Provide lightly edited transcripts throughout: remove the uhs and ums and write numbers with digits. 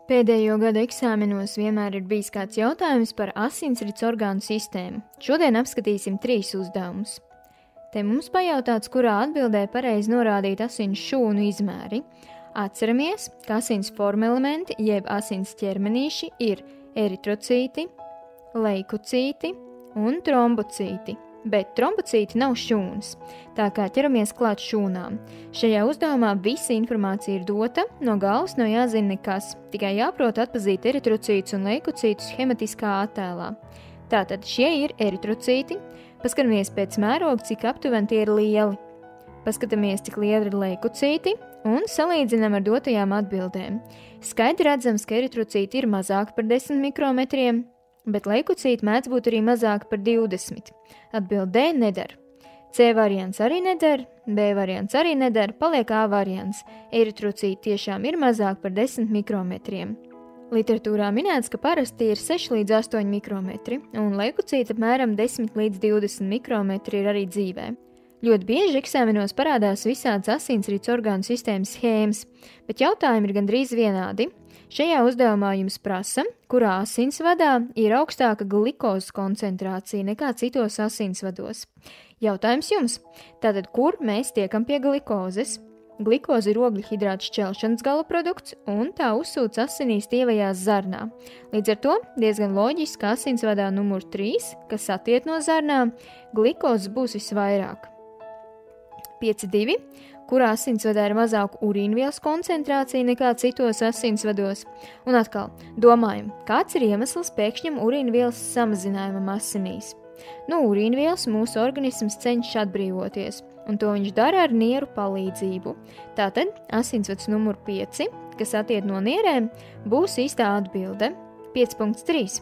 Pēdējo gadu eksāmenos vienmēr ir bijis kāds jautājums par asinsrites orgānu sistēmu. Šodien apskatīsim 3 uzdevumus. Te mums pajautāts, kurā atbildē pareizi norādīt asins šūnu izmēri. Atceramies, ka asins formelementi jeb asins ķermenīši ir eritrocīti, leikocīti un trombocīti. Bet trombocīti nav šūnas, tā kā ķeramies klāt šūnām. Šajā uzdevumā visa informācija ir dota, no galvas nav jāzina nekas, tikai jāprot atpazīt eritrocītus un leikocītus schematiskā attēlā. Tātad šie ir eritrocīti, paskatāmies pēc mēroga, cik aptuveni tie ir lieli. Paskatāmies, cik lieli ir leikocīti un salīdzinām ar dotajām atbildēm. Skaidri redzams, ka eritrocīti ir mazāk par 10 mikrometriem, bet leikocīti mēdz būt arī mazāk par 20. Atbild D nedara. C variants arī nedara, B variants arī nedara, paliek A variants. Eritrocīti tiešām ir mazāk par 10 mikrometriem. Literatūrā minēts, ka parasti ir 6 līdz 8 mikrometri, un leikocīti apmēram 10 līdz 20 mikrometri ir arī dzīvē. Ļoti bieži eksāmenos parādās visādas asinsrites orgānu sistēmas schēmas, bet jautājumi ir gandrīz vienādi. Šajā uzdevumā jums prasa, kurā asinsvadā ir augstāka glikozes koncentrācija nekā citos asinsvados. Jautājums jums, tātad kur mēs tiekam pie glikozes? Glikoze ir ogļhidrātu šķelšanas galaprodukts un tā uzsūc asinīs tievajās zarnā. Līdz ar to diezgan loģiski, ka asinsvadā numur 3, kas attiek no zarnām, glikozes būs visvairāk. 5.2. Kurā asinsvadā ir mazāka urīnvielas koncentrācija nekā citos asinsvados. Un atkal, domājam, kāds ir iemesls pēkšņam urīnvielas samazinājumam asinīs? Urīnvielas mūsu organisms cenšas atbrīvoties, un to viņš dara ar nieru palīdzību. Tātad asinsvads numur 5, kas attiek no nierēm, būs īstā atbilde. 5.3.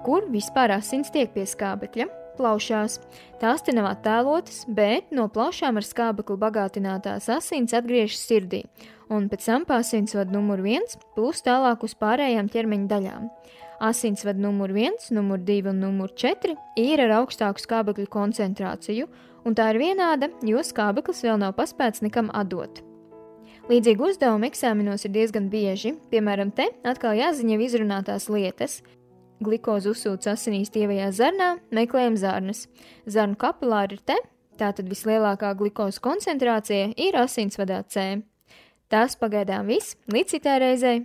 Kur vispār asins tiek pie skābekļa? Plaušās. Tās te nav attēlotas, bet no plaušām ar skābekli bagātinātās asins atgriežas sirdī, un pēc tam pa asinsvadu numur 1 plūst tālāk uz pārējām ķermeņa daļām. Asinsvadu numur 1, numur 2 un numur 4 ir ar augstāku skābekļu koncentrāciju, un tā ir vienāda, jo skābeklis vēl nav paspēts nekam atdot. Līdzīgi uzdevumi eksāmenos ir diezgan bieži, piemēram te atkal jāziņo izrunātās lietas. Glikoze uzsūc asinīs tievajā zarnā, meklējam zarnas. Zarnu kapilāri ir te, tātad vislielākā glikozes koncentrācija ir asinsvadā C. Tas pagaidām viss, līdz citai reizei!